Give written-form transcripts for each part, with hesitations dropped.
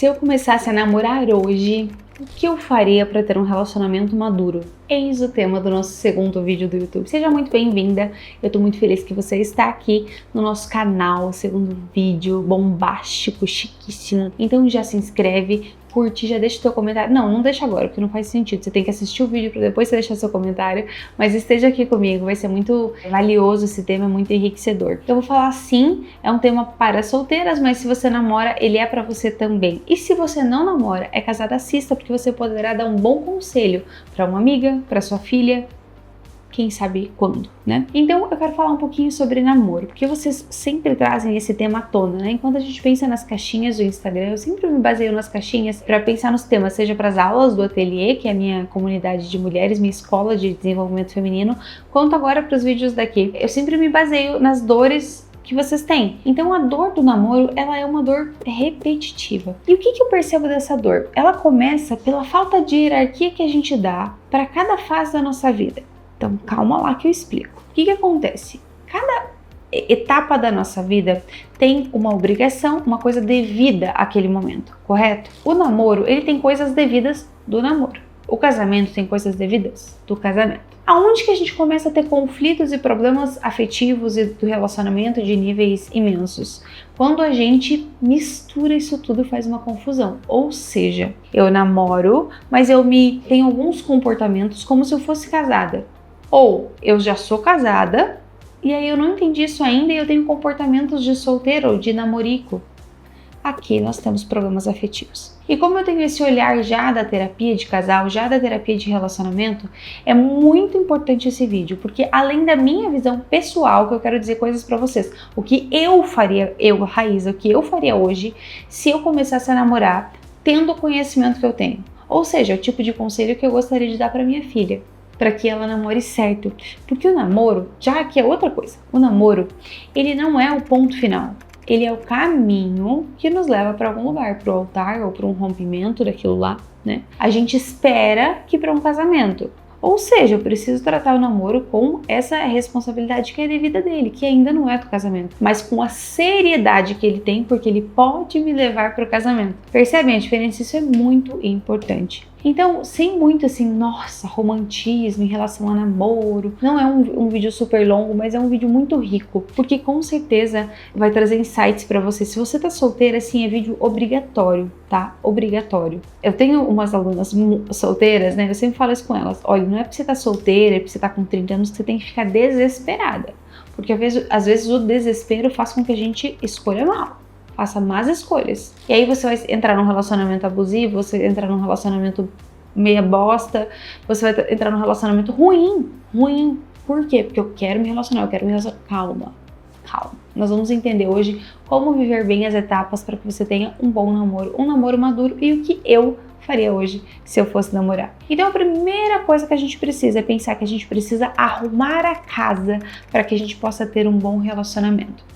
Se eu começasse a namorar hoje, o que eu faria para ter um relacionamento maduro? Eis o tema do nosso segundo vídeo do YouTube. Seja muito bem-vinda, eu tô muito feliz que você está aqui no nosso canal, segundo vídeo bombástico, chiquíssimo. Então já se inscreve, curte, já deixa o teu comentário. Não deixa agora, porque não faz sentido. Você tem que assistir o vídeo para depois você deixar seu comentário, mas esteja aqui comigo, vai ser muito valioso esse tema, é muito enriquecedor. Eu vou falar sim, é um tema para solteiras, mas se você namora, ele é para você também. E se você não namora, é casada, assista, porque você poderá dar um bom conselho para uma amiga, para sua filha, quem sabe quando, né? Então eu quero falar um pouquinho sobre namoro, porque vocês sempre trazem esse tema à tona, né? Enquanto a gente pensa nas caixinhas do Instagram, eu sempre me baseio nas caixinhas para pensar nos temas, seja para as aulas do ateliê, que é a minha comunidade de mulheres, minha escola de desenvolvimento feminino, quanto agora para os vídeos daqui. Eu sempre me baseio nas dores que vocês têm. Então a dor do namoro, ela é uma dor repetitiva. E o que eu percebo dessa dor? Ela começa pela falta de hierarquia que a gente dá para cada fase da nossa vida. Então calma lá que eu explico. O que acontece? Cada etapa da nossa vida tem uma obrigação, uma coisa devida àquele momento, correto? O namoro, ele tem coisas devidas do namoro. O casamento tem coisas devidas do casamento. Aonde que a gente começa a ter conflitos e problemas afetivos e do relacionamento de níveis imensos? Quando a gente mistura isso tudo e faz uma confusão. Ou seja, eu namoro, mas tenho alguns comportamentos como se eu fosse casada. Ou eu já sou casada e aí eu não entendi isso ainda e eu tenho comportamentos de solteiro ou de namorico. Aqui nós temos problemas afetivos. E como eu tenho esse olhar já da terapia de casal, já da terapia de relacionamento, é muito importante esse vídeo, porque além da minha visão pessoal, que eu quero dizer coisas pra vocês, o que eu faria, Raíza, o que eu faria hoje se eu começasse a namorar tendo o conhecimento que eu tenho. Ou seja, o tipo de conselho que eu gostaria de dar pra minha filha, para que ela namore certo. Porque o namoro, já que é outra coisa, o namoro, ele não é o ponto final. Ele é o caminho que nos leva para algum lugar, para o altar ou para um rompimento daquilo lá, né? A gente espera que para um casamento. Ou seja, eu preciso tratar o namoro com essa responsabilidade que é devida dele, que ainda não é do casamento, mas com a seriedade que ele tem, porque ele pode me levar para o casamento. Percebem a diferença? Isso é muito importante. Então, sem muito assim, nossa, romantismo em relação a namoro. Não é um vídeo super longo, mas é um vídeo muito rico, porque com certeza vai trazer insights pra você. Se você tá solteira, assim, é vídeo obrigatório, tá? Obrigatório. Eu tenho umas alunas solteiras, né? Eu sempre falo isso com elas. Olha, não é pra você estar solteira, é pra você estar com 30 anos que você tem que ficar desesperada. Porque às vezes o desespero faz com que a gente escolha mal. Faça más escolhas. E aí você vai entrar num relacionamento abusivo, você vai entrar num relacionamento meia bosta, você vai entrar num relacionamento ruim. Por quê? Porque eu quero me relacionar, Calma. Nós vamos entender hoje como viver bem as etapas para que você tenha um bom namoro, um namoro maduro e o que eu faria hoje se eu fosse namorar. Então a primeira coisa que a gente precisa é pensar que a gente precisa arrumar a casa para que a gente possa ter um bom relacionamento.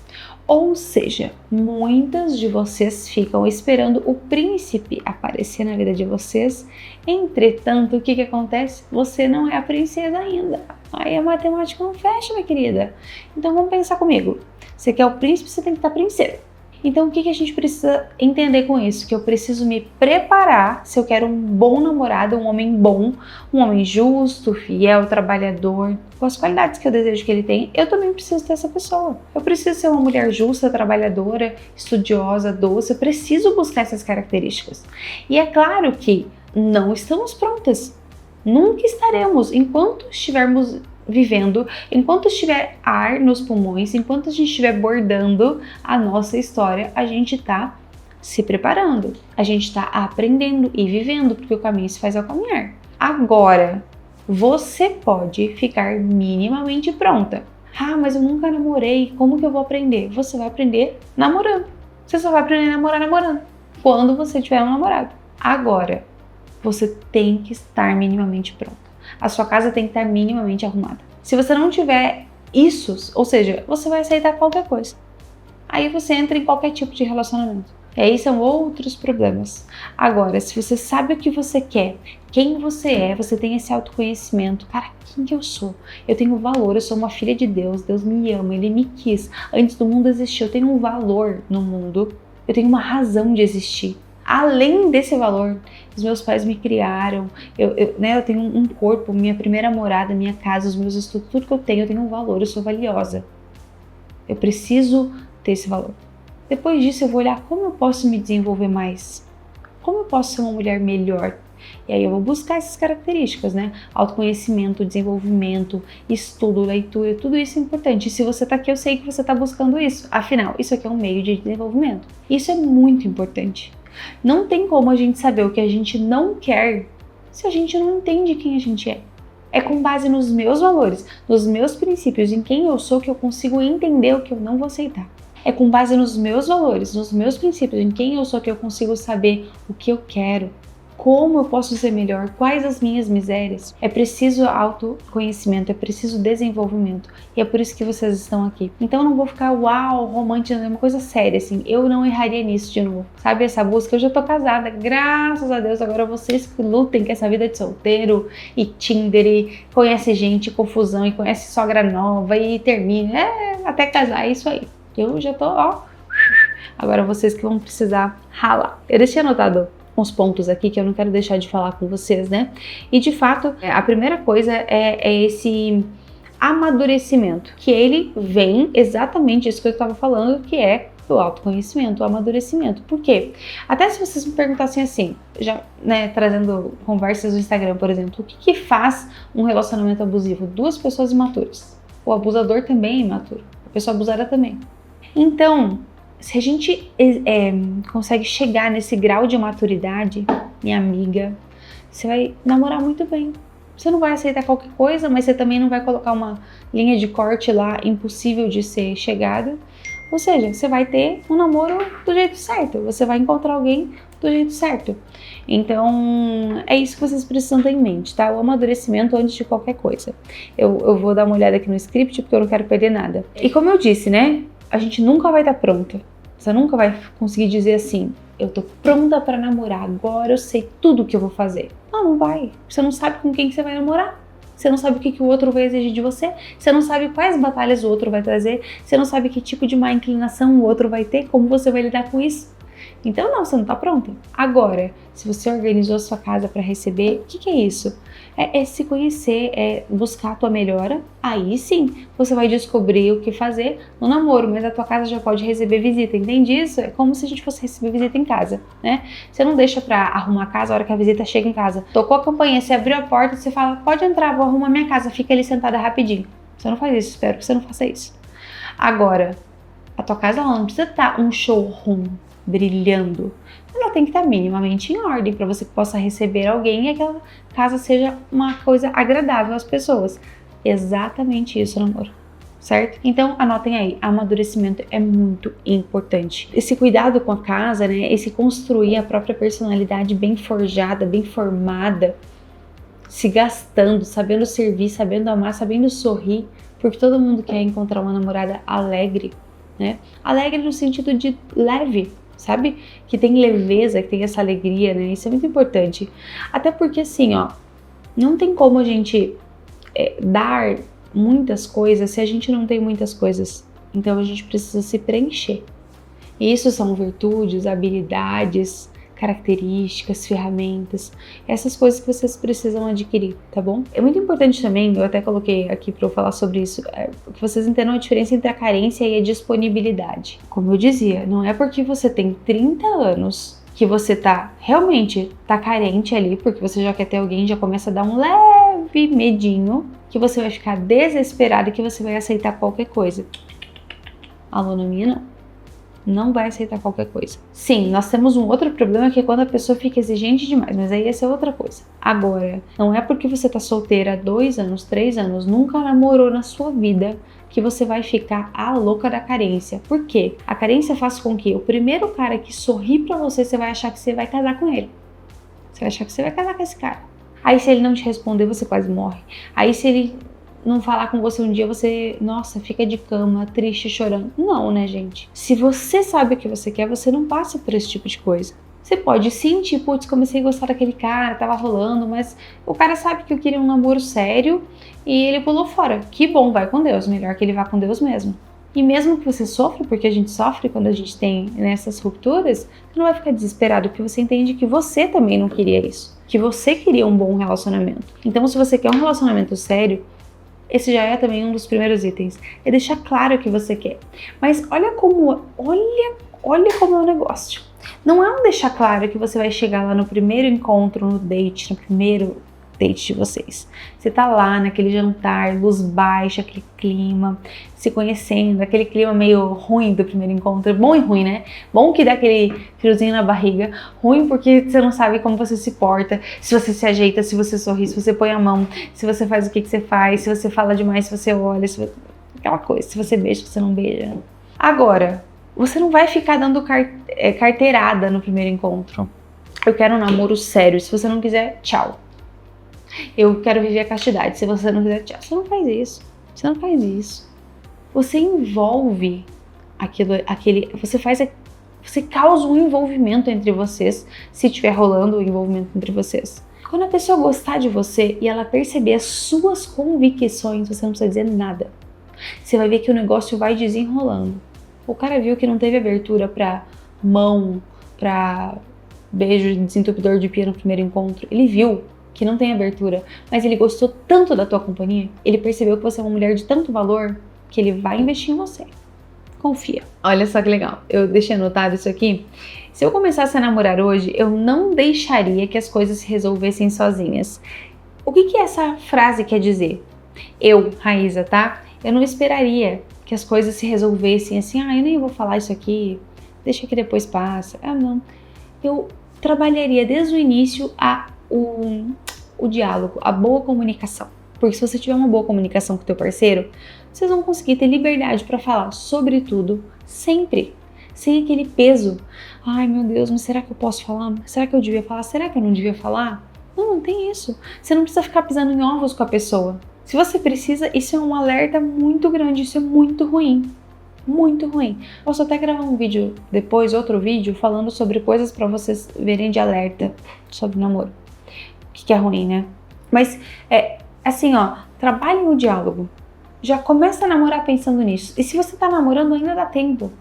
Ou seja, muitas de vocês ficam esperando o príncipe aparecer na vida de vocês. Entretanto, o que acontece? Você não é a princesa ainda. Aí a matemática não fecha, minha querida. Então vamos pensar comigo. Você quer o príncipe, você tem que estar princesa. Então o que a gente precisa entender com isso? Que eu preciso me preparar se eu quero um bom namorado, um homem bom, um homem justo, fiel, trabalhador, com as qualidades que eu desejo que ele tenha. Eu também preciso ter essa pessoa. Eu preciso ser uma mulher justa, trabalhadora, estudiosa, doce. Eu preciso buscar essas características. E é claro que não estamos prontas. Nunca estaremos. Enquanto estivermos vivendo, enquanto estiver ar nos pulmões, enquanto a gente estiver bordando a nossa história, a gente está se preparando, a gente está aprendendo e vivendo, porque o caminho se faz ao caminhar. Agora, você pode ficar minimamente pronta. Ah, mas eu nunca namorei, como que eu vou aprender? Você vai aprender namorando. Você só vai aprender a namorar namorando, quando você tiver um namorado. Agora, você tem que estar minimamente pronta. A sua casa tem que estar minimamente arrumada. Se você não tiver isso, ou seja, você vai aceitar qualquer coisa. Aí você entra em qualquer tipo de relacionamento. E aí são outros problemas. Agora, se você sabe o que você quer, quem você é, você tem esse autoconhecimento. Cara, quem que eu sou? Eu tenho valor, eu sou uma filha de Deus, Deus me ama, Ele me quis. Antes do mundo existir, eu tenho um valor no mundo, eu tenho uma razão de existir. além desse valor, os meus pais me criaram, eu tenho um corpo, minha primeira morada, minha casa, os meus estudos, tudo que eu tenho um valor, eu sou valiosa. Eu preciso ter esse valor. Depois disso eu vou olhar como eu posso me desenvolver mais, como eu posso ser uma mulher melhor. E aí eu vou buscar essas características, né? Autoconhecimento, desenvolvimento, estudo, leitura, tudo isso é importante. E se você tá aqui, eu sei que você tá buscando isso. Afinal, isso aqui é um meio de desenvolvimento. Isso é muito importante. Não tem como a gente saber o que a gente não quer se a gente não entende quem a gente é. É com base nos meus valores, nos meus princípios, em quem eu sou, que eu consigo entender o que eu não vou aceitar. É com base nos meus valores, nos meus princípios, em quem eu sou, que eu consigo saber o que eu quero, como eu posso ser melhor, quais as minhas misérias. É preciso autoconhecimento, é preciso desenvolvimento. E é por isso que vocês estão aqui. Então eu não vou ficar, uau, romântica, é uma coisa séria, assim. Eu não erraria nisso de novo. Sabe essa busca? Eu já tô casada, graças a Deus. Agora vocês que lutem com essa vida de solteiro e Tinder e conhece gente, confusão e conhece sogra nova e termina, até casar, é isso aí. Eu já tô, ó. Agora vocês que vão precisar ralar. Eu deixei anotado uns pontos aqui que eu não quero deixar de falar com vocês, né? E de fato, a primeira coisa é esse amadurecimento, que ele vem exatamente isso que eu estava falando, que é o autoconhecimento, o amadurecimento. Por quê? Até se vocês me perguntassem assim, já, né, trazendo conversas no Instagram, por exemplo, o que faz um relacionamento abusivo? Duas pessoas imaturas. O abusador também é imaturo, a pessoa abusada também. Então, se a gente consegue chegar nesse grau de maturidade, minha amiga, você vai namorar muito bem. Você não vai aceitar qualquer coisa, mas você também não vai colocar uma linha de corte lá impossível de ser chegada. Ou seja, você vai ter um namoro do jeito certo, você vai encontrar alguém do jeito certo. Então, é isso que vocês precisam ter em mente, tá? O amadurecimento antes de qualquer coisa. Eu vou dar uma olhada aqui no script porque eu não quero perder nada. E como eu disse, né? A gente nunca vai estar pronta. Você nunca vai conseguir dizer assim, eu tô pronta pra namorar, agora eu sei tudo o que eu vou fazer. Não vai. Você não sabe com quem que você vai namorar. Você não sabe o que o outro vai exigir de você. Você não sabe quais batalhas o outro vai trazer. Você não sabe que tipo de má inclinação o outro vai ter, como você vai lidar com isso. Então não, você não tá pronta. Agora, se você organizou a sua casa para receber, o que é isso? É se conhecer, é buscar a tua melhora. Aí sim, você vai descobrir o que fazer no namoro, mas a tua casa já pode receber visita, entende isso? É como se a gente fosse receber visita em casa, né? Você não deixa pra arrumar a casa a hora que a visita chega em casa. Tocou a campainha, você abriu a porta, você fala, pode entrar, vou arrumar minha casa, fica ali sentada rapidinho. Você não faz isso, espero que você não faça isso. Agora, a tua casa ela não precisa estar um showroom brilhando. Ela tem que estar minimamente em ordem para você possa receber alguém e aquela casa seja uma coisa agradável às pessoas. Exatamente isso, namoro. Certo? Então, anotem aí, amadurecimento é muito importante. Esse cuidado com a casa, né? Esse construir a própria personalidade bem forjada, bem formada, se gastando, sabendo servir, sabendo amar, sabendo sorrir, porque todo mundo quer encontrar uma namorada alegre, né? Alegre no sentido de leve, sabe? Que tem leveza, que tem essa alegria, né? Isso é muito importante. Até porque, assim, ó, não tem como a gente dar muitas coisas se a gente não tem muitas coisas. Então, a gente precisa se preencher. E isso são virtudes, habilidades, características, ferramentas, essas coisas que vocês precisam adquirir, tá bom? É muito importante também, eu até coloquei aqui para eu falar sobre isso, que vocês entendam a diferença entre a carência e a disponibilidade. Como eu dizia, não é porque você tem 30 anos que você realmente tá carente ali, porque você já quer ter alguém, já começa a dar um leve medinho, que você vai ficar desesperado e que você vai aceitar qualquer coisa. Aluna minha, não vai aceitar qualquer coisa. Sim, nós temos um outro problema que é quando a pessoa fica exigente demais, mas aí essa é outra coisa. Agora, não é porque você tá solteira há 2 anos, 3 anos, nunca namorou na sua vida, que você vai ficar a louca da carência. Por quê? A carência faz com que o primeiro cara que sorri pra você, você vai achar que você vai casar com ele. Você vai achar que você vai casar com esse cara. Aí se ele não te responder, você quase morre. Aí se ele não falar com você um dia, você, nossa, fica de cama, triste, chorando. Não, né, gente? Se você sabe o que você quer, você não passa por esse tipo de coisa. Você pode sentir, putz, comecei a gostar daquele cara, tava rolando, mas o cara sabe que eu queria um namoro sério e ele pulou fora. Que bom, vai com Deus, melhor que ele vá com Deus mesmo. E mesmo que você sofra, porque a gente sofre quando a gente tem nessas rupturas, você não vai ficar desesperado, porque você entende que você também não queria isso, que você queria um bom relacionamento. Então, se você quer um relacionamento sério, esse já é também um dos primeiros itens, é deixar claro o que você quer. Mas olha como é um negócio. Não é um deixar claro que você vai chegar lá no primeiro encontro, no date, no primeiro date de vocês. Você tá lá naquele jantar, luz baixa, aquele clima, se conhecendo, aquele clima meio ruim do primeiro encontro. Bom e ruim, né? Bom que dá aquele friozinho na barriga, ruim porque você não sabe como você se porta, se você se ajeita, se você sorri, se você põe a mão, se você faz o que você faz, se você fala demais, se você olha, aquela coisa, se você beija, se você não beija. Agora, você não vai ficar dando carteirada no primeiro encontro. Eu quero um namoro sério, se você não quiser, tchau. Eu quero viver a castidade, se você não quiser, tchau. Você não faz isso. Você não faz isso. Você envolve você causa um envolvimento entre vocês, se estiver rolando o envolvimento entre vocês. Quando a pessoa gostar de você e ela perceber as suas convicções, você não precisa dizer nada. Você vai ver que o negócio vai desenrolando. O cara viu que não teve abertura pra mão, pra beijo desentupidor de pia no primeiro encontro. Ele viu que não tem abertura, mas ele gostou tanto da tua companhia, ele percebeu que você é uma mulher de tanto valor, que ele vai investir em você. Confia. Olha só que legal, eu deixei anotado isso aqui. Se eu começasse a namorar hoje, eu não deixaria que as coisas se resolvessem sozinhas. O que essa frase quer dizer? Eu, Raíza, tá? Eu não esperaria que as coisas se resolvessem assim, eu nem vou falar isso aqui, deixa que depois passa. Não. Eu trabalharia desde o início o diálogo, a boa comunicação. Porque se você tiver uma boa comunicação com o teu parceiro, vocês vão conseguir ter liberdade para falar sobre tudo, sempre. Sem aquele peso. Ai, meu Deus, mas será que eu posso falar? Será que eu devia falar? Será que eu não devia falar? Não tem isso. Você não precisa ficar pisando em ovos com a pessoa. Se você precisa, isso é um alerta muito grande, isso é muito ruim. Muito ruim. Posso até gravar um vídeo depois, outro vídeo, falando sobre coisas para vocês verem de alerta sobre namoro. O que é ruim, né? Mas, assim, trabalhem o diálogo. Já começa a namorar pensando nisso. E se você tá namorando, ainda dá tempo.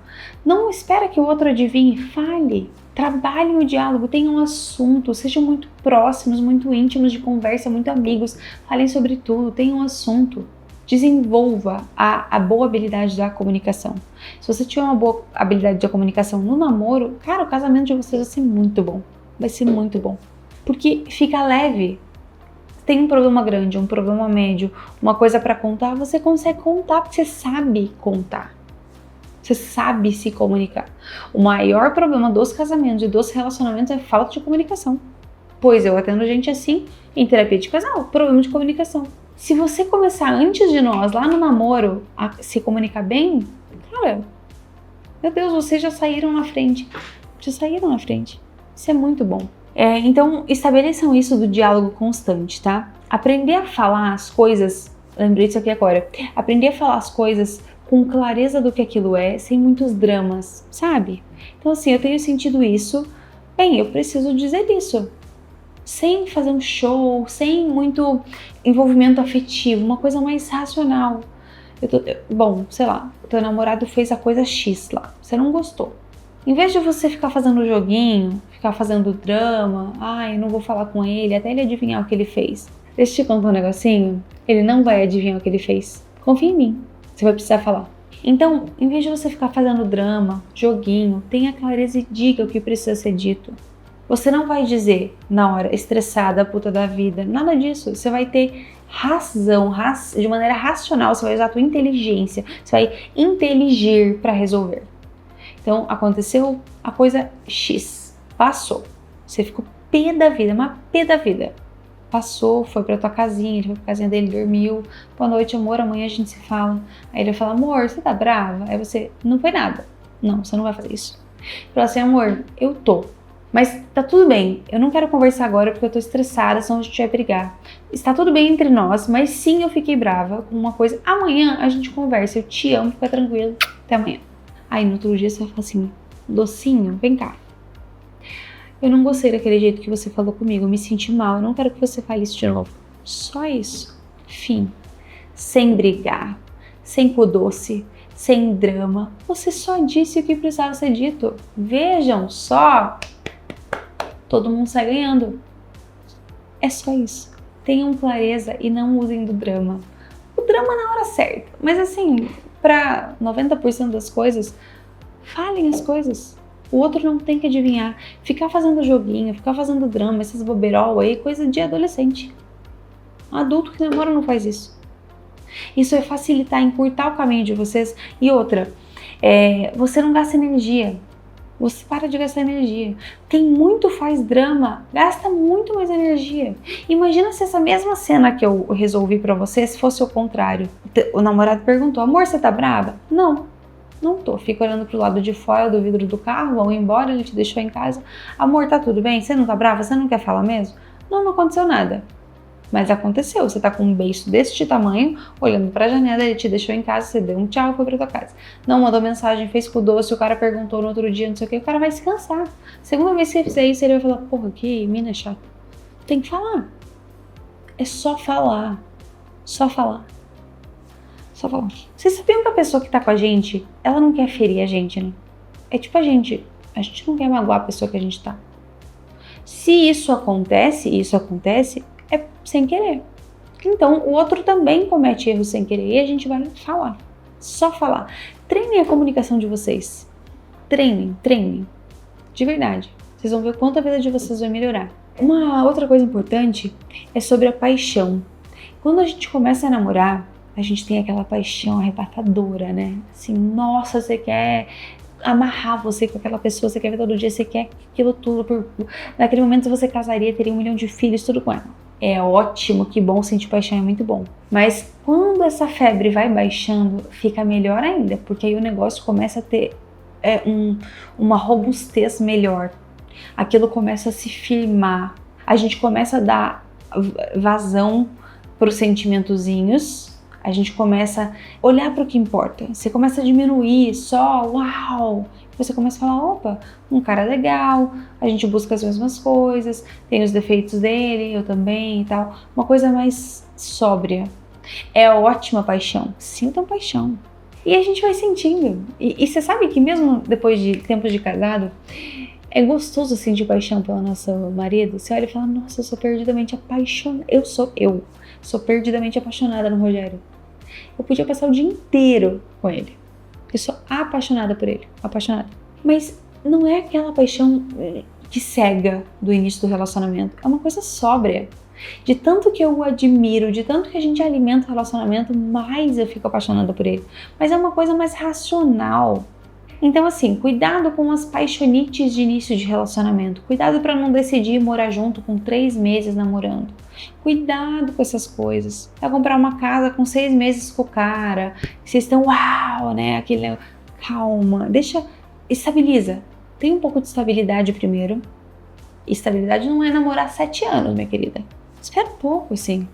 Não espera que o outro adivinhe, fale. Trabalhem o diálogo, tenham um assunto, sejam muito próximos, muito íntimos de conversa, muito amigos. Falem sobre tudo, tenham um assunto. Desenvolva a boa habilidade da comunicação. Se você tiver uma boa habilidade de comunicação no namoro, cara, o casamento de vocês vai ser muito bom. Vai ser muito bom. Porque fica leve. Tem um problema grande, um problema médio, uma coisa para contar, você consegue contar porque você sabe contar. Você sabe se comunicar. O maior problema dos casamentos e dos relacionamentos é falta de comunicação. Pois eu atendo gente assim em terapia de casal, problema de comunicação. Se você começar antes de nós, lá no namoro, a se comunicar bem, cara, meu Deus, vocês já saíram na frente. Já saíram na frente. Isso é muito bom. Então, estabeleçam isso do diálogo constante, tá? Aprender a falar as coisas, lembrei disso aqui agora, aprender a falar as coisas com clareza do que aquilo é, sem muitos dramas, sabe? Então, assim, eu tenho sentido isso, eu preciso dizer isso. Sem fazer um show, sem muito envolvimento afetivo, uma coisa mais racional. Sei lá, o teu namorado fez a coisa X lá, você não gostou. Em vez de você ficar fazendo joguinho, ficar fazendo drama, eu não vou falar com ele, até ele adivinhar o que ele fez. Deixa eu te contar um negocinho, ele não vai adivinhar o que ele fez. Confia em mim, você vai precisar falar. Então, em vez de você ficar fazendo drama, joguinho, tenha clareza e diga o que precisa ser dito. Você não vai dizer na hora, estressada, puta da vida, nada disso. Você vai ter razão, de maneira racional, você vai usar a tua inteligência, você vai inteligir para resolver. Então, aconteceu a coisa X, passou. Você ficou pé da vida, uma pé da vida. Passou, foi pra tua casinha, ele foi pra casinha dele, dormiu. Boa noite, amor, amanhã a gente se fala. Aí ele vai falar, amor, você tá brava? Aí você, não foi nada. Não, você não vai fazer isso. Fala assim, amor, eu tô. Mas tá tudo bem, eu não quero conversar agora porque eu tô estressada, senão a gente vai brigar. Está tudo bem entre nós, mas sim, eu fiquei brava com uma coisa. Amanhã a gente conversa, eu te amo, fica tranquilo. Até amanhã. Aí no outro dia você vai falar assim, docinho, vem cá. Eu não gostei daquele jeito que você falou comigo, eu me senti mal, eu não quero que você fale isso de novo. Só isso. Fim. Sem brigar, sem pôr doce, sem drama. Você só disse o que precisava ser dito. Vejam só, todo mundo sai ganhando. É só isso. Tenham clareza e não usem do drama. O drama na hora certa, mas assim, para 90% das coisas, falem as coisas. O outro não tem que adivinhar. Ficar fazendo joguinho, ficar fazendo drama, esses boberol aí, coisa de adolescente. Adulto que namora não faz isso. Isso é facilitar, encurtar o caminho de vocês. E outra, você não gasta energia. Você para de gastar energia. Quem muito faz drama, gasta muito mais energia. Imagina se essa mesma cena que eu resolvi pra você, se fosse o contrário. O namorado perguntou, amor, você tá brava? Não tô. Fica olhando pro lado de fora do vidro do carro, vão embora, ele te deixou em casa. Amor, tá tudo bem? Você não tá brava? Você não quer falar mesmo? Não aconteceu nada. Mas aconteceu, você tá com um beiço deste tamanho, olhando pra janela, ele te deixou em casa, você deu um tchau e foi pra tua casa. Não mandou mensagem, fez com doce, o cara perguntou no outro dia, não sei o que, o cara vai se cansar. Segunda vez que você fizer isso, ele vai falar, porra, que mina chata. Tem que falar. É só falar. Só falar. Só falar. Vocês sabiam que a pessoa que tá com a gente, ela não quer ferir a gente, né? É tipo a gente não quer magoar a pessoa que a gente tá. Se isso acontece, é sem querer. Então, o outro também comete erros sem querer e a gente vai falar. Só falar. Treinem a comunicação de vocês. Treinem. De verdade. Vocês vão ver o quanto a vida de vocês vai melhorar. Uma outra coisa importante é sobre a paixão. Quando a gente começa a namorar, a gente tem aquela paixão arrebatadora, né? Assim, nossa, você quer amarrar você com aquela pessoa, você quer ver todo dia, você quer aquilo tudo. Naquele momento você casaria, teria 1 milhão de filhos, tudo com ela. É ótimo, que bom, sentir paixão é muito bom. Mas quando essa febre vai baixando, fica melhor ainda, porque aí o negócio começa a ter uma robustez melhor. Aquilo começa a se firmar. A gente começa a dar vazão para os sentimentozinhos. A gente começa a olhar para o que importa. Você começa a diminuir só, uau! Você começa a falar, opa, um cara legal, a gente busca as mesmas coisas, tem os defeitos dele, eu também e tal. Uma coisa mais sóbria. É ótima paixão. Sintam paixão. E a gente vai sentindo. E você sabe que mesmo depois de tempos de casado, é gostoso sentir paixão pelo nosso marido. Você olha e fala, nossa, eu sou perdidamente apaixonada. Eu sou perdidamente apaixonada no Rogério. Eu podia passar o dia inteiro com ele. Eu sou apaixonada por ele, apaixonada. Mas não é aquela paixão que cega do início do relacionamento. É uma coisa sóbria. De tanto que eu o admiro, de tanto que a gente alimenta o relacionamento, mais eu fico apaixonada por ele. Mas é uma coisa mais racional. Então assim, cuidado com as paixonites de início de relacionamento. Cuidado para não decidir morar junto com 3 meses namorando. Cuidado com essas coisas. Vai comprar uma casa com 6 meses com o cara. Vocês estão, uau, né? Aquele, calma, estabiliza. Tem um pouco de estabilidade primeiro. Estabilidade não é namorar 7 anos, minha querida. Espera um pouco, assim.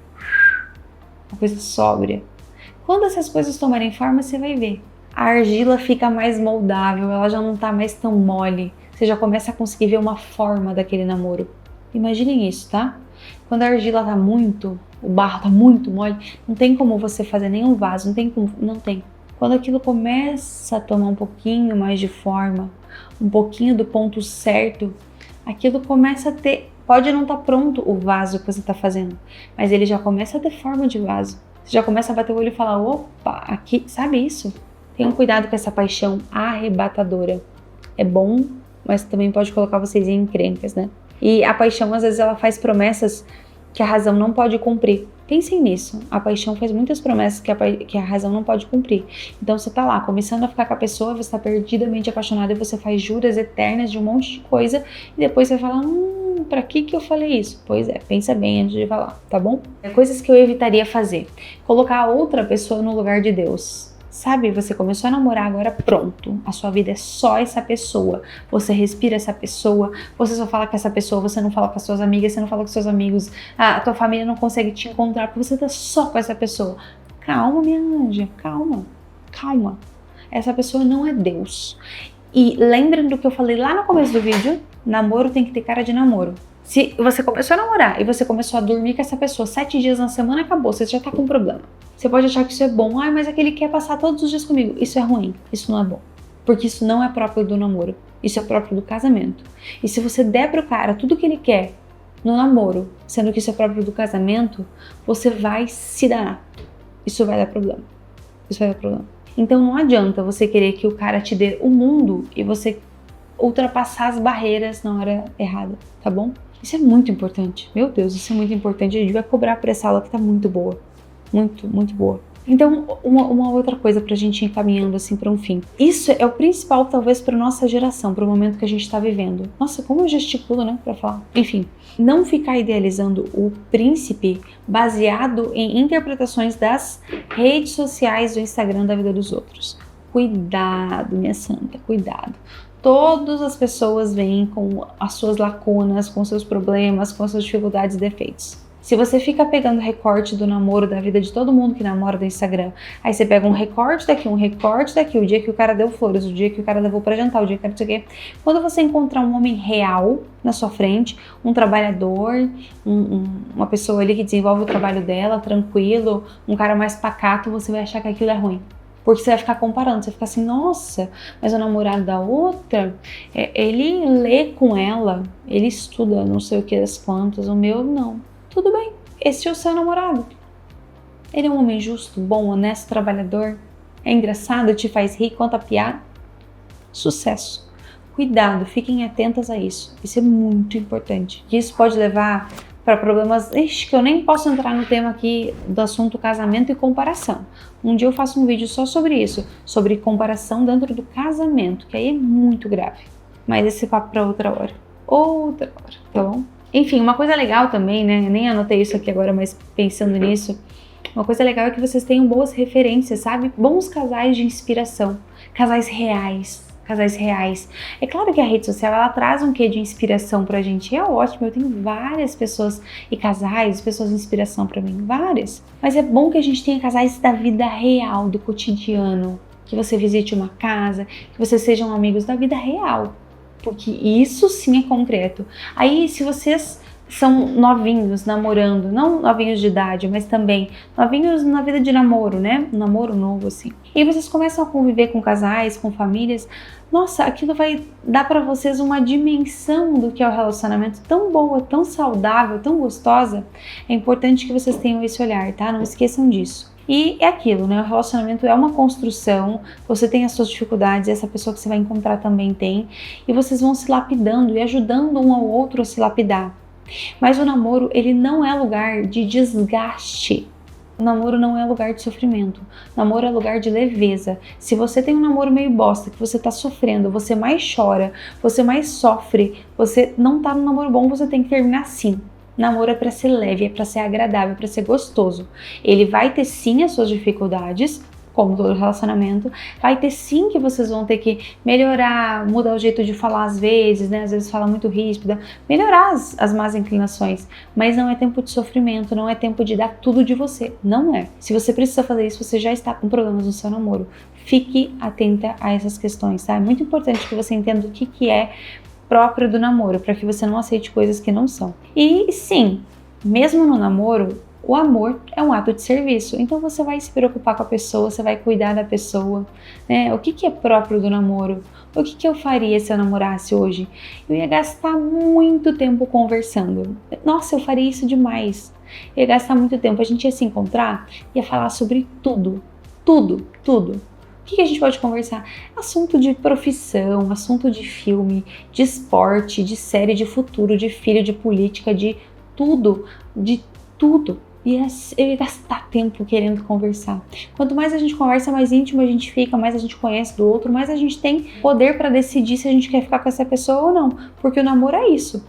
Uma coisa sóbria. Quando essas coisas tomarem forma, você vai ver. A argila fica mais moldável, ela já não tá mais tão mole. Você já começa a conseguir ver uma forma daquele namoro. Imaginem isso, tá? Quando a argila tá o barro tá muito mole, não tem como você fazer nenhum vaso, não tem. Quando aquilo começa a tomar um pouquinho mais de forma, um pouquinho do ponto certo, aquilo começa a ter, pode não estar pronto o vaso que você está fazendo, mas ele já começa a ter forma de vaso. Você já começa a bater o olho e falar, opa, aqui, sabe isso? Tenham cuidado com essa paixão arrebatadora. É bom, mas também pode colocar vocês em encrencas, né? E a paixão, às vezes, ela faz promessas que a razão não pode cumprir. Pensem nisso. A paixão faz muitas promessas que a razão não pode cumprir. Então você tá lá, começando a ficar com a pessoa, você tá perdidamente apaixonado e você faz juras eternas de um monte de coisa e depois você fala, pra que eu falei isso? Pois é, pensa bem antes de falar, tá bom? Coisas que eu evitaria fazer. Colocar a outra pessoa no lugar de Deus. Sabe, você começou a namorar, agora pronto, a sua vida é só essa pessoa, você respira essa pessoa, você só fala com essa pessoa, você não fala com as suas amigas, você não fala com seus amigos, a tua família não consegue te encontrar porque você tá só com essa pessoa. Calma, minha anja, calma. Essa pessoa não é Deus. E lembrem do que eu falei lá no começo do vídeo, Namoro tem que ter cara de namoro. Se você começou a namorar e você começou a dormir com essa pessoa 7 dias na semana, acabou, você já tá com um problema. Você pode achar que isso é bom, mas é que ele quer passar todos os dias comigo. Isso é ruim, isso não é bom. Porque isso não é próprio do namoro, isso é próprio do casamento. E se você der pro cara tudo que ele quer no namoro, sendo que isso é próprio do casamento, você vai se danar. Isso vai dar problema. Isso vai dar problema. Então não adianta você querer que o cara te dê o mundo e você ultrapassar as barreiras na hora errada, tá bom? Isso é muito importante. Meu Deus, isso é muito importante. A gente vai cobrar por essa aula que tá muito boa. Muito, muito boa. Então, uma outra coisa pra gente ir encaminhando assim pra um fim. Isso é o principal, talvez, pra nossa geração, pro momento que a gente tá vivendo. Nossa, como eu gesticulo, né, pra falar. Enfim, não ficar idealizando o príncipe baseado em interpretações das redes sociais do Instagram da vida dos outros. Cuidado, minha santa, cuidado. Todas as pessoas vêm com as suas lacunas, com seus problemas, com as suas dificuldades e defeitos. Se você fica pegando recorte do namoro, da vida de todo mundo que namora do Instagram, aí você pega um recorte daqui, o dia que o cara deu flores, o dia que o cara levou pra jantar, o dia que não sei o quê. Quando você encontrar um homem real na sua frente, um trabalhador, uma pessoa ali que desenvolve o trabalho dela, tranquilo, um cara mais pacato, você vai achar que aquilo é ruim. Porque você vai ficar comparando, você vai ficar assim, nossa, mas o namorado da outra, ele lê com ela, ele estuda não sei o que das quantas, o meu não. Tudo bem, esse é o seu namorado. Ele é um homem justo, bom, honesto, trabalhador. É engraçado, te faz rir, conta piada. Sucesso. Cuidado, fiquem atentas a isso. Isso é muito importante. Isso pode levar para problemas, que eu nem posso entrar no tema aqui do assunto casamento e comparação. Um dia eu faço um vídeo só sobre isso, sobre comparação dentro do casamento, que aí é muito grave. Mas esse papo para outra hora. Outra hora, tá bom? Enfim, uma coisa legal também, né? Eu nem anotei isso aqui agora, mas pensando nisso, uma coisa legal é que vocês tenham boas referências, sabe? Bons casais de inspiração, casais reais. É claro que a rede social, ela traz um quê de inspiração pra gente, é ótimo, eu tenho várias pessoas e casais, pessoas de inspiração pra mim, várias. Mas é bom que a gente tenha casais da vida real, do cotidiano, que você visite uma casa, que vocês sejam amigos da vida real, porque isso sim é concreto. Aí, se vocês são novinhos, namorando, não novinhos de idade, mas também novinhos na vida de namoro, né? Um namoro novo, assim. E vocês começam a conviver com casais, com famílias. Nossa, aquilo vai dar pra vocês uma dimensão do que é o relacionamento tão boa, tão saudável, tão gostosa. É importante que vocês tenham esse olhar, tá? Não esqueçam disso. E é aquilo, né? O relacionamento é uma construção, você tem as suas dificuldades, essa pessoa que você vai encontrar também tem, e vocês vão se lapidando e ajudando um ao outro a se lapidar. Mas o namoro, ele não é lugar de desgaste. O namoro não é lugar de sofrimento. O namoro é lugar de leveza. Se você tem um namoro meio bosta, que você tá sofrendo, você mais chora, você mais sofre, você não tá no namoro bom, você tem que terminar sim. Namoro é pra ser leve, é pra ser agradável, é pra ser gostoso. Ele vai ter sim as suas dificuldades, como todo relacionamento, vai ter sim que vocês vão ter que melhorar, mudar o jeito de falar às vezes, né? Às vezes fala muito ríspida, melhorar as más inclinações, mas não é tempo de sofrimento, não é tempo de dar tudo de você, não é. Se você precisa fazer isso, você já está com problemas no seu namoro. Fique atenta a essas questões, tá? É muito importante que você entenda o que é próprio do namoro, para que você não aceite coisas que não são. E sim, mesmo no namoro, o amor é um ato de serviço, então você vai se preocupar com a pessoa, você vai cuidar da pessoa, né? O que é próprio do namoro? O que eu faria se eu namorasse hoje? Eu ia gastar muito tempo conversando. Nossa, eu faria isso demais. Eu ia gastar muito tempo, a gente ia se encontrar, ia falar sobre tudo. O que a gente pode conversar? Assunto de profissão, assunto de filme, de esporte, de série, de futuro, de filho, de política, de tudo. E eu ia gastar tempo querendo conversar. Quanto mais a gente conversa, mais íntimo a gente fica, mais a gente conhece do outro, mais a gente tem poder para decidir se a gente quer ficar com essa pessoa ou não. Porque o namoro é isso.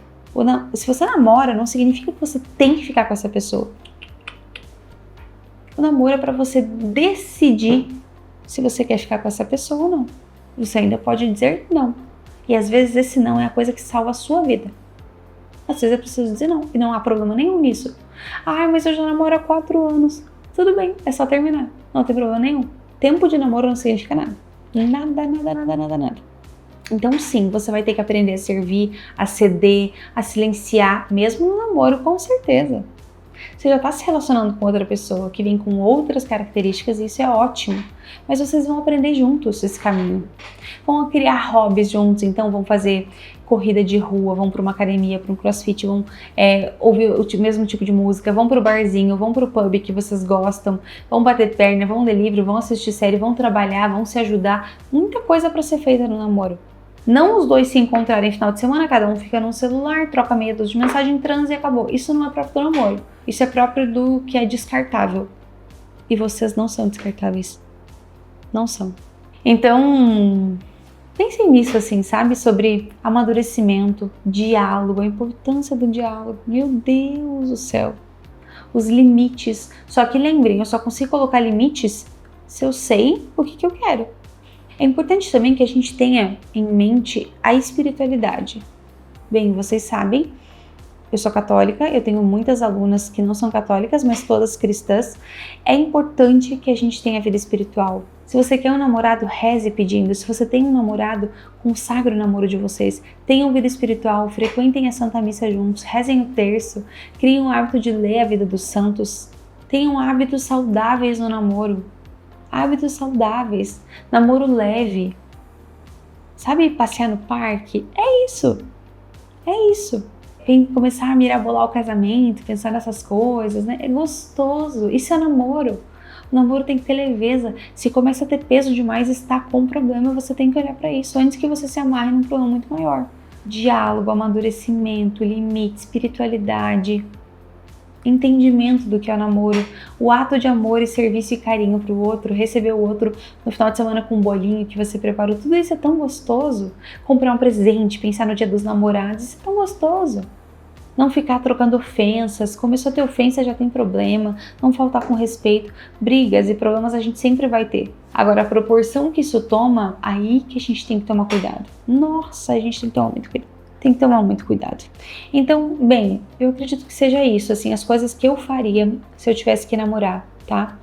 Se você namora, não significa que você tem que ficar com essa pessoa. O namoro é para você decidir se você quer ficar com essa pessoa ou não. Você ainda pode dizer não. E às vezes esse não é a coisa que salva a sua vida. Às vezes é preciso dizer não, e não há problema nenhum nisso. Ai, mas eu já namoro há 4 anos. Tudo bem, é só terminar. Não tem problema nenhum. Tempo de namoro não significa nada. Nada. Então sim, você vai ter que aprender a servir, a ceder, a silenciar, mesmo no namoro, com certeza. Você já está se relacionando com outra pessoa que vem com outras características e isso é ótimo. Mas vocês vão aprender juntos esse caminho. Vão criar hobbies juntos, então vão fazer corrida de rua, vão para uma academia, para um crossfit, vão ouvir o mesmo tipo de música, vão para o barzinho, vão para o pub que vocês gostam, vão bater perna, vão ler livro, vão assistir série, vão trabalhar, vão se ajudar. Muita coisa para ser feita no namoro. Não os dois se encontrarem no final de semana, cada um fica no celular, troca meia dúzia de mensagem, transa e acabou. Isso não é próprio do namoro. Isso é próprio do que é descartável. E vocês não são descartáveis. Não são. Então, pensem nisso assim, sabe? Sobre amadurecimento, diálogo, a importância do diálogo. Meu Deus do céu. Os limites. Só que lembrem, eu só consigo colocar limites se eu sei o que eu quero. É importante também que a gente tenha em mente a espiritualidade. Bem, vocês sabem, eu sou católica, eu tenho muitas alunas que não são católicas, mas todas cristãs. É importante que a gente tenha vida espiritual. Se você quer um namorado, reze pedindo. Se você tem um namorado, consagre o namoro de vocês. Tenham vida espiritual, frequentem a Santa Missa juntos, rezem o terço, criem o hábito de ler a vida dos santos. Tenham hábitos saudáveis no namoro. Hábitos saudáveis, namoro leve, sabe, passear no parque, é isso, tem que começar a mirabolar o casamento, pensar nessas coisas, né, é gostoso, isso é namoro, o namoro tem que ter leveza, se começa a ter peso demais, está com um problema, você tem que olhar para isso, antes que você se amarre num problema muito maior. Diálogo, amadurecimento, limite, espiritualidade, entendimento do que é o namoro, o ato de amor e serviço e carinho pro outro, receber o outro no final de semana com um bolinho que você preparou, tudo isso é tão gostoso. Comprar um presente, pensar no dia dos namorados, isso é tão gostoso. Não ficar trocando ofensas, começou a ter ofensa já tem problema, não faltar com respeito, brigas e problemas a gente sempre vai ter. Agora a proporção que isso toma, aí que a gente tem que tomar cuidado. Nossa, a gente tem que tomar muito cuidado. Tem que tomar muito cuidado. Então, bem, eu acredito que seja isso, assim, as coisas que eu faria se eu tivesse que namorar, tá?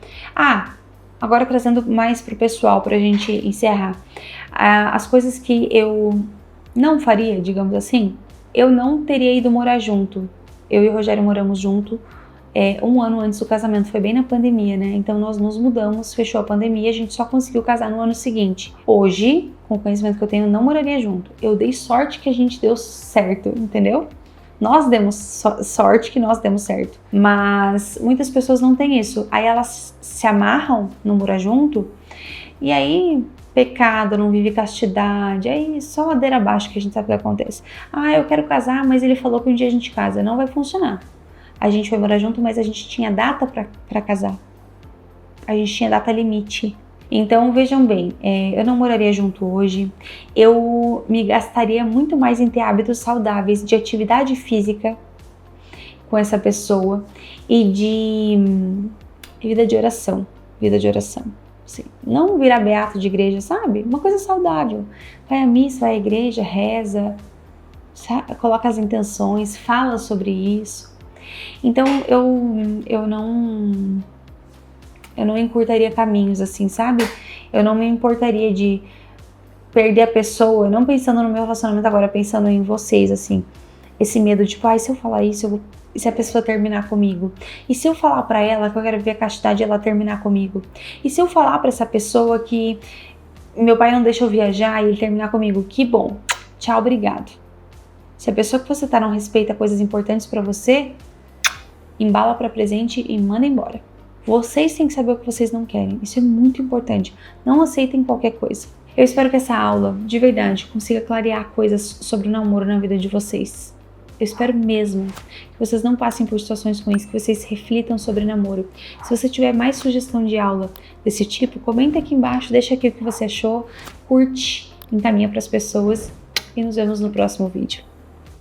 Agora trazendo mais pro pessoal, pra gente encerrar. As coisas que eu não faria, digamos assim, eu não teria ido morar junto. Eu e o Rogério moramos junto 1 ano antes do casamento, foi bem na pandemia, né? Então nós nos mudamos, fechou a pandemia, a gente só conseguiu casar no ano seguinte. Hoje, com o conhecimento que eu tenho, não moraria junto. Eu dei sorte que a gente deu certo, entendeu? Nós demos sorte que nós demos certo. Mas muitas pessoas não têm isso. Aí elas se amarram no morar junto e aí pecado, não vive castidade, aí só ladeira abaixo que a gente sabe o que acontece. Eu quero casar, mas ele falou que um dia a gente casa. Não vai funcionar. A gente vai morar junto, mas a gente tinha data pra casar. A gente tinha data limite. Então, vejam bem, eu não moraria junto hoje. Eu me gastaria muito mais em ter hábitos saudáveis de atividade física com essa pessoa e de vida de oração. Vida de oração. Assim, não virar beato de igreja, sabe? Uma coisa saudável. Vai à missa, vai à igreja, reza, sabe? Coloca as intenções, fala sobre isso. Então eu não encurtaria caminhos assim, sabe? Eu não me importaria de perder a pessoa, não pensando no meu relacionamento agora, pensando em vocês, assim. Esse medo, tipo, se eu falar isso, e se a pessoa terminar comigo? E se eu falar pra ela que eu quero ver a castidade e ela terminar comigo? E se eu falar pra essa pessoa que meu pai não deixa eu viajar e ele terminar comigo? Que bom, tchau, obrigado. Se a pessoa que você tá não respeita coisas importantes pra você, embala para presente e manda embora. Vocês têm que saber o que vocês não querem. Isso é muito importante. Não aceitem qualquer coisa. Eu espero que essa aula, de verdade, consiga clarear coisas sobre o namoro na vida de vocês. Eu espero mesmo que vocês não passem por situações ruins, que vocês reflitam sobre namoro. Se você tiver mais sugestão de aula desse tipo, comenta aqui embaixo, deixa aqui o que você achou, curte, encaminha para as pessoas e nos vemos no próximo vídeo.